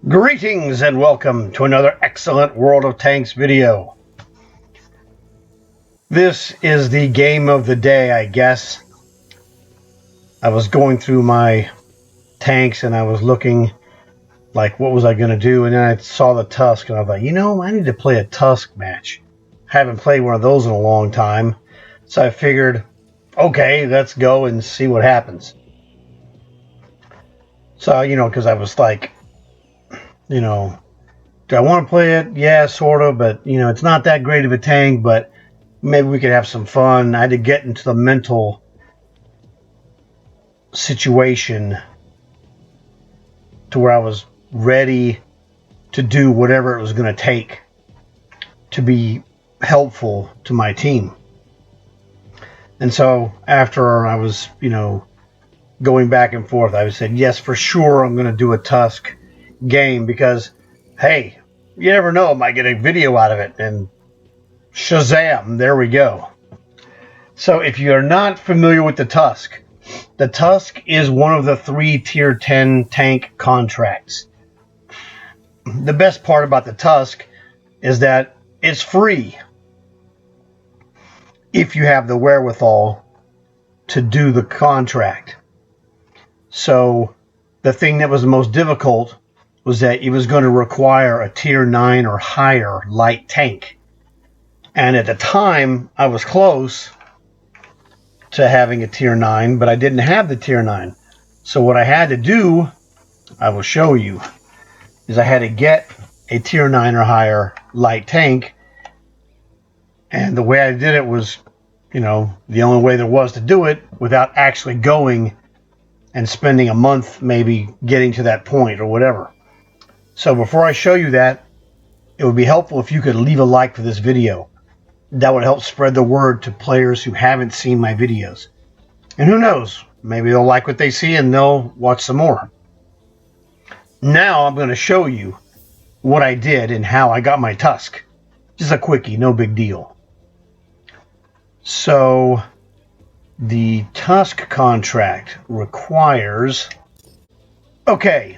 Greetings and welcome to another excellent World of Tanks video. This is the game of the day, I guess. I was going through my tanks and I was looking like what was I going to do, and then I saw the Tusk and I was like, I need to play a Tusk match. I haven't played one of those in a long time. So I figured, okay, let's go and see what happens. So, because I was like, do I want to play it? Yeah, sort of, but, it's not that great of a tank, but maybe we could have some fun. I had to get into the mental situation to where I was ready to do whatever it was going to take to be helpful to my team. And so after I was, going back and forth, I said, yes, for sure, I'm going to do a Tusk game because, hey, you never know, I might get a video out of it, and shazam, there we go. So if you're not familiar with the Tusk is one of the 3 tier 10 tank contracts. The best part about the Tusk is that it's free if you have the wherewithal to do the contract. So the thing that was the most difficult was that it was going to require a tier 9 or higher light tank. And at the time, I was close to having a tier 9, but I didn't have the tier 9. So what I had to do, I will show you, is I had to get a tier 9 or higher light tank. And the way I did it was, the only way there was to do it without actually going and spending a month maybe getting to that point or whatever. So before I show you that, it would be helpful if you could leave a like for this video. That would help spread the word to players who haven't seen my videos. And who knows, maybe they'll like what they see and they'll watch some more. Now I'm going to show you what I did and how I got my Tusk. Just a quickie, no big deal. So the Tusk contract requires... Okay,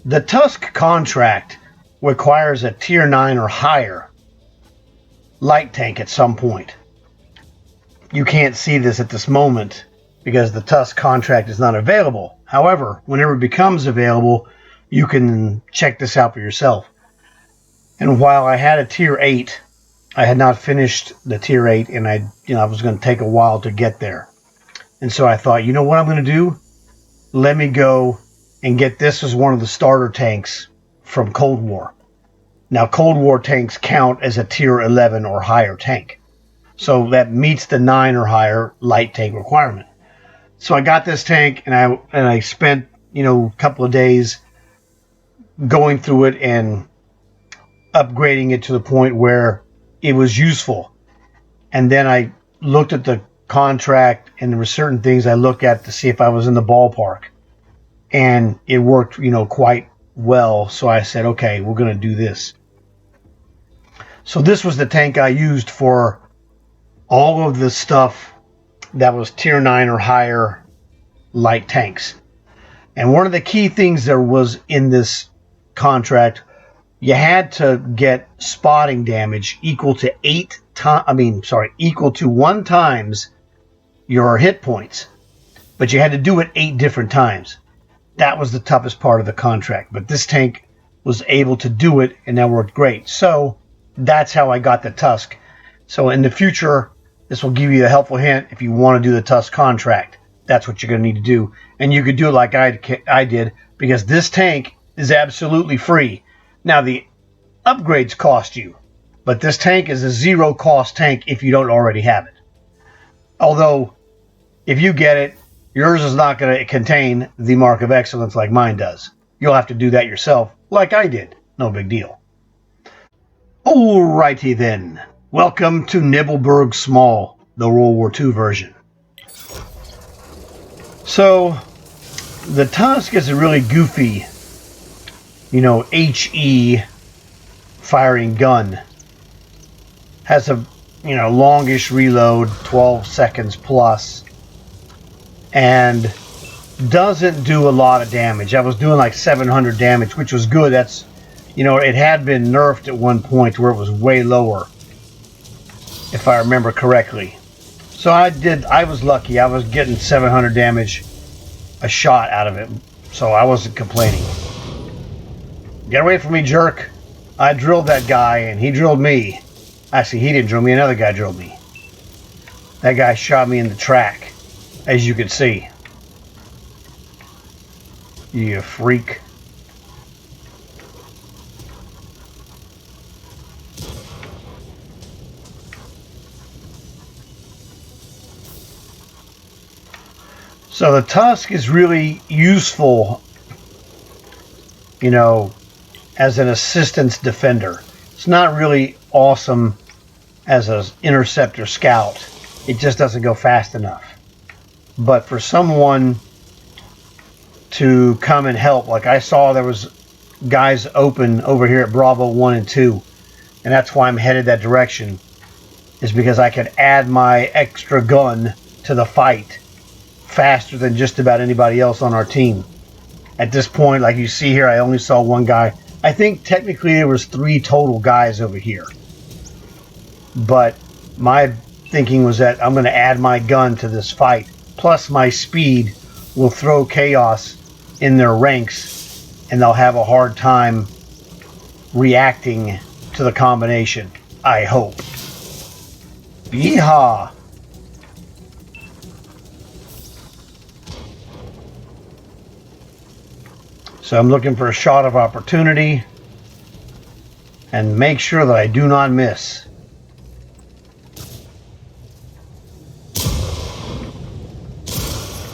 the Tusk contract requires a tier 9 or higher light tank at some point. You can't see this at this moment because the Tusk contract is not available. However, whenever it becomes available, you can check this out for yourself. And while I had a tier 8, I had not finished the tier 8, and I was going to take a while to get there. And so I thought, what I'm going to do? Let me go and get this as one of the starter tanks from Cold War. Now, Cold War tanks count as a tier 11 or higher tank. So that meets the 9 or higher light tank requirement. So I got this tank, and I spent, a couple of days going through it and upgrading it to the point where it was useful. And then I looked at the contract, and there were certain things I looked at to see if I was in the ballpark. And it worked, quite well. So I said, okay, we're going to do this. So this was the tank I used for all of the stuff that was tier 9 or higher light tanks. And one of the key things there was in this contract, you had to get spotting damage equal to equal to 1 times your hit points. But you had to do it 8 different times. That was the toughest part of the contract. But this tank was able to do it, and that worked great. So that's how I got the Tusk. So in the future, this will give you a helpful hint if you want to do the Tusk contract. That's what you're going to need to do. And you could do it like I did, because this tank is absolutely free. Now, the upgrades cost you, but this tank is a zero-cost tank if you don't already have it. Although, if you get it, yours is not going to contain the Mark of Excellence like mine does. You'll have to do that yourself, like I did. No big deal. Alrighty then. Welcome to Nebelburg Small, the World War II version. So, the Tusk is a really goofy, HE firing gun. Has a, longish reload, 12 seconds plus. And doesn't do a lot of damage. I was doing like 700 damage, which was good. That's, you know, it had been nerfed at one point where it was way lower, if I remember correctly. So I was lucky. I was getting 700 damage a shot out of it, so I wasn't complaining. Get away from me, jerk. I drilled that guy and he drilled me. Actually, he didn't drill me, another guy drilled me. That guy shot me in the track, as you can see. You freak. So the Tusk is really useful, you know, as an assistance defender. It's not really awesome as an interceptor scout. It just doesn't go fast enough. But for someone to come and help, like I saw there was guys open over here at Bravo 1 and 2, and that's why I'm headed that direction, is because I could add my extra gun to the fight faster than just about anybody else on our team. At this point, like you see here, I only saw one guy. I think technically there was 3 total guys over here. But my thinking was that I'm going to add my gun to this fight. Plus my speed will throw chaos in their ranks, and they'll have a hard time reacting to the combination. I hope. Yeehaw! So I'm looking for a shot of opportunity and make sure that I do not miss.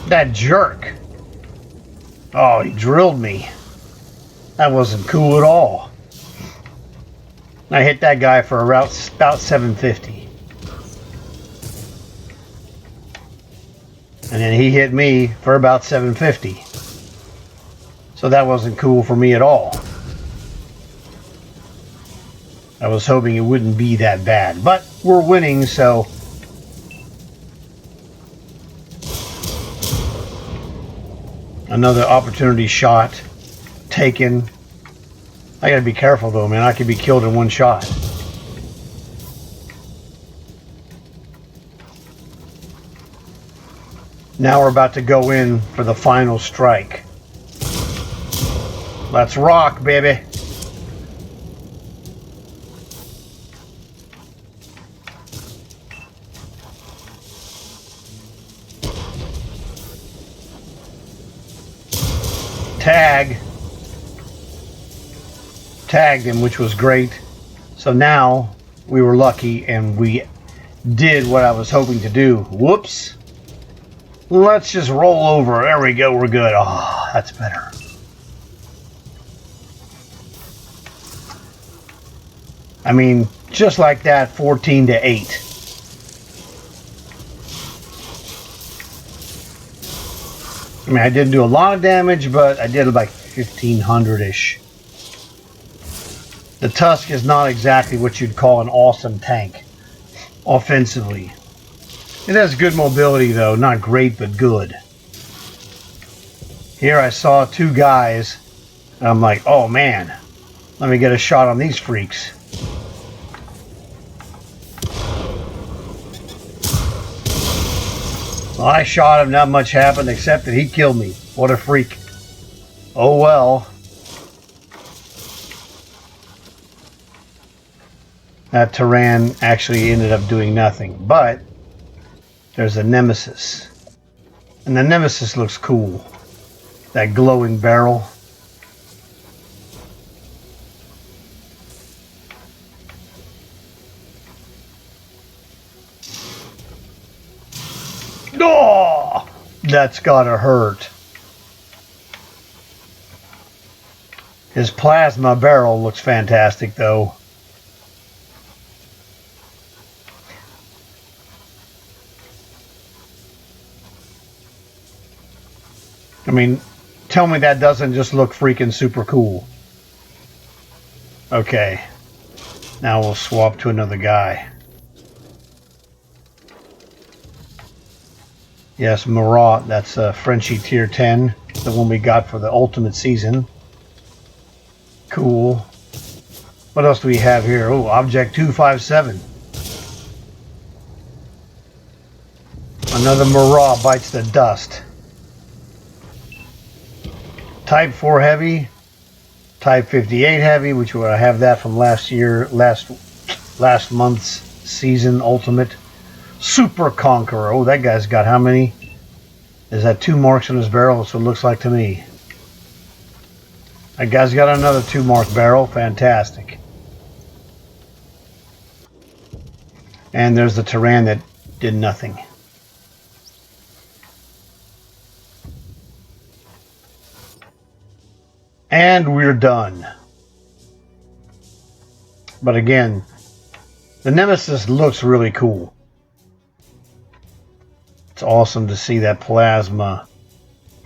That jerk. Oh, he drilled me. That wasn't cool at all. I hit that guy for about 750. And then he hit me for about 750. So that wasn't cool for me at all. I was hoping it wouldn't be that bad. But we're winning, so... Another opportunity shot taken. I gotta be careful though, man. I could be killed in one shot. Now we're about to go in for the final strike. Let's rock, baby. Tagged him, which was great. So now we were lucky and we did what I was hoping to do. Whoops. Let's just roll over. There we go. We're good. Oh, that's better. I mean, just like that, 14-8. I mean, I didn't do a lot of damage, but I did like 1,500-ish. The Tusk is not exactly what you'd call an awesome tank, offensively. It has good mobility, though. Not great, but good. Here I saw 2 guys, and I'm like, oh man, let me get a shot on these freaks. Well, I shot him, not much happened except that he killed me. What a freak. Oh well. That Tyrann actually ended up doing nothing, but there's a Nemesis. And the Nemesis looks cool. That glowing barrel. Oh, that's gotta hurt. His plasma barrel looks fantastic, though. I mean, tell me that doesn't just look freaking super cool. Okay. Now we'll swap to another guy. Yes, Marat. That's a Frenchie tier 10. The one we got for the ultimate season. Cool. What else do we have here? Oh, Object 257. Another Marat bites the dust. Type 4 heavy. Type 58 heavy, which I have that from last month's season ultimate. Super Conqueror. Oh, that guy's got how many? Is that 2 marks on his barrel? That's what it looks like to me. That guy's got another 2 mark barrel. Fantastic. And there's the Tyran that did nothing. And we're done. But again, the Nemesis looks really cool. It's awesome to see that plasma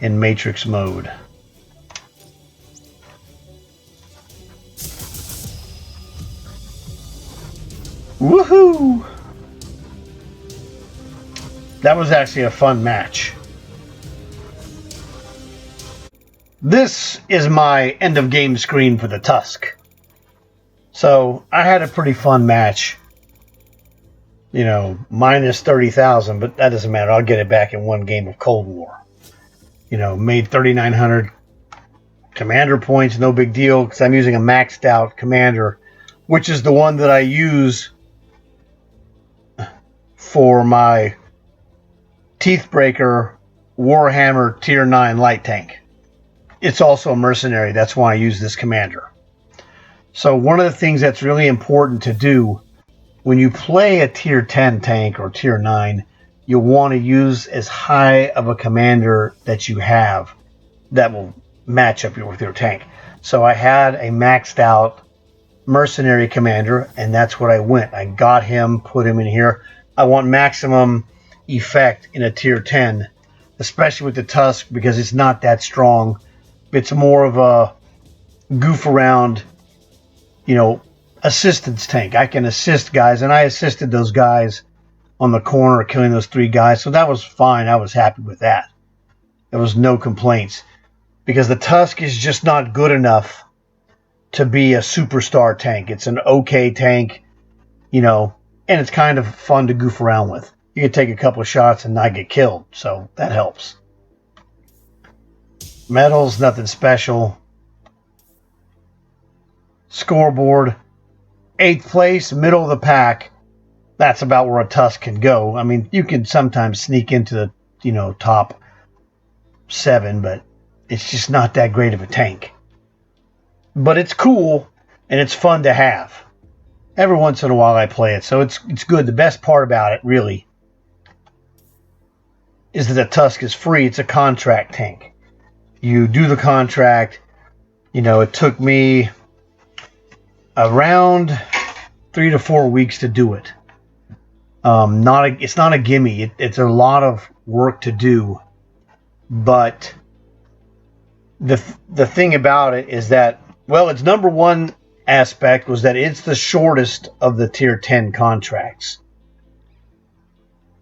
in Matrix mode. Woohoo! That was actually a fun match. This is my end of game screen for the Tusk. So I had a pretty fun match. You know, minus 30,000, but that doesn't matter. I'll get it back in one game of Cold War. You know, made 3,900 commander points, no big deal, because I'm using a maxed out commander, which is the one that I use for my Teethbreaker Warhammer Tier 9 light tank. It's also a mercenary. That's why I use this commander. So one of the things that's really important to do when you play a Tier 10 tank or Tier 9, you want to use as high of a commander that you have that will match up with your tank. So I had a maxed out mercenary commander, and that's what I went. I got him, put him in here. I want maximum effect in a Tier 10, especially with the Tusk, because it's not that strong. It's more of a goof around, you know, assistance tank. I can assist guys, and I assisted those guys on the corner, killing those 3 guys. So that was fine. I was happy with that. There was no complaints, because the Tusk is just not good enough to be a superstar tank. It's an okay tank, you know, and it's kind of fun to goof around with. You can take a couple of shots and not get killed, so that helps. Medals, nothing special. Scoreboard, 8th place, middle of the pack. That's about where a Tusk can go. I mean, you can sometimes sneak into the, you know, top 7, but it's just not that great of a tank. But it's cool, and it's fun to have. Every once in a while I play it, so it's good. The best part about it, really, is that the Tusk is free. It's a contract tank. You do the contract. You know, it took me around 3 to 4 weeks to do it. It's not a gimme. It's a lot of work to do. But the thing about it is that, well, its number one aspect was that it's the shortest of the Tier 10 contracts.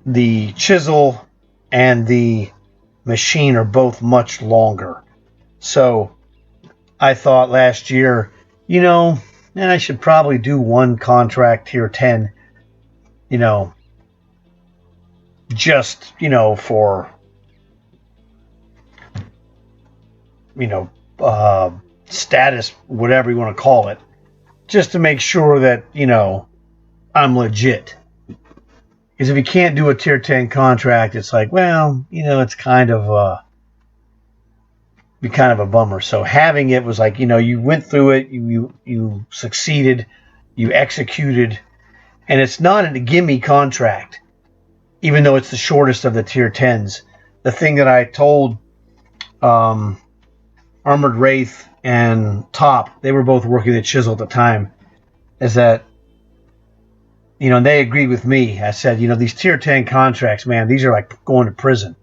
The chisel and the machine are both much longer. So I thought last year, you know, I should probably do one contract Tier 10, you know, just, you know, for, you know, status, whatever you want to call it, just to make sure that, you know, I'm legit. Because if you can't do a Tier 10 contract, it's like, well, you know, it's kind of be kind of a bummer. So having it was like, you know, you went through it, you succeeded, you executed, and it's not a gimme contract, even though it's the shortest of the Tier 10s. The thing that I told Armored Wraith and Top, they were both working at Chisel at the time, is that, you know, and they agreed with me. I said, you know, these Tier 10 contracts, man, these are like going to prison.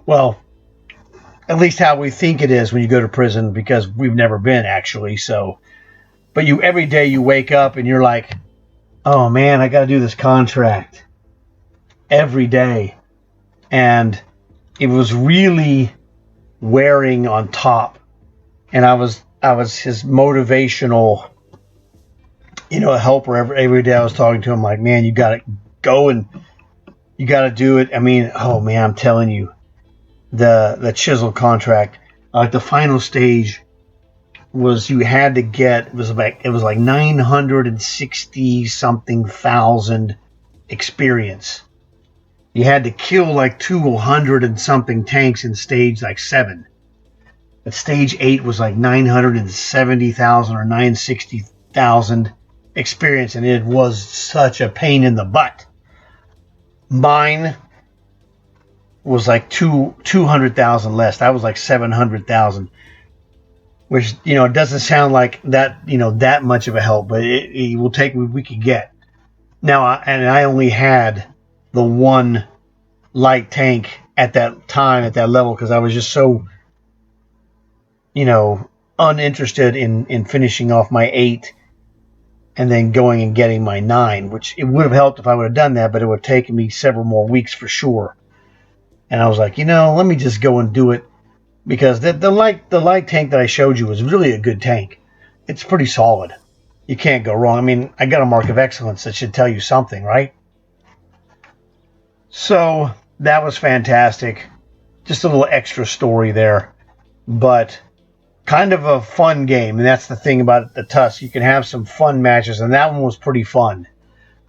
Well, at least how we think it is when you go to prison, because we've never been, actually. So, but you, every day you wake up and you're like, oh man, I got to do this contract every day. and it was really wearing on top. And I was his motivational, helper. Every day I was talking to him like, man, you got to go and you got to do it. I mean, oh man, I'm telling you, the chisel contract, like the final stage was you had to get it was like 960 something thousand experience. You had to kill like 200 and something tanks in stage like 7. But stage 8 was like 970,000 or 960,000 experience, and it was such a pain in the butt. Mine was like 200,000 less. That was like 700,000, which it doesn't sound like that that much of a help, but it will take what we could get. Now, I only had the one light tank at that time at that level because I was just so uninterested in finishing off my 8 and then going and getting my 9, which it would have helped if I would have done that, but it would have taken me several more weeks for sure. And I was like, let me just go and do it, because the light tank that I showed you was really a good tank. It's pretty solid. You can't go wrong. I mean, I got a mark of excellence that should tell you something, right? So that was fantastic. Just a little extra story there, but kind of a fun game. And that's the thing about the Tusk. You can have some fun matches, and that one was pretty fun.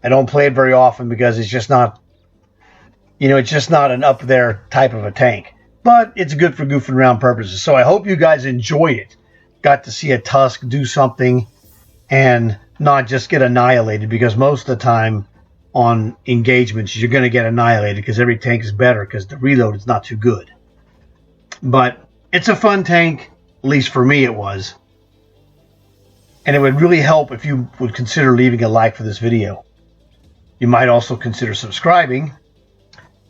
I don't play it very often because it's just not, it's just not an up there type of a tank. But it's good for goofing around purposes. So I hope you guys enjoyed it. Got to see a Tusk do something and not just get annihilated, because most of the time on engagements you're going to get annihilated because every tank is better because the reload is not too good. But it's a fun tank, at least for me it was. And it would really help if you would consider leaving a like for this video. You might also consider subscribing.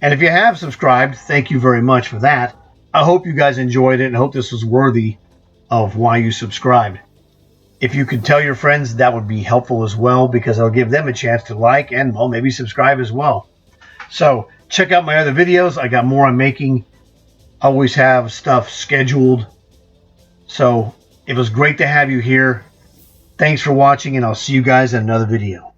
And if you have subscribed, thank you very much for that. I hope you guys enjoyed it and hope this was worthy of why you subscribed. If you could tell your friends, that would be helpful as well, because it'll give them a chance to like and, well, maybe subscribe as well. So check out my other videos. I got more I'm making. I always have stuff scheduled. So it was great to have you here. Thanks for watching, and I'll see you guys in another video.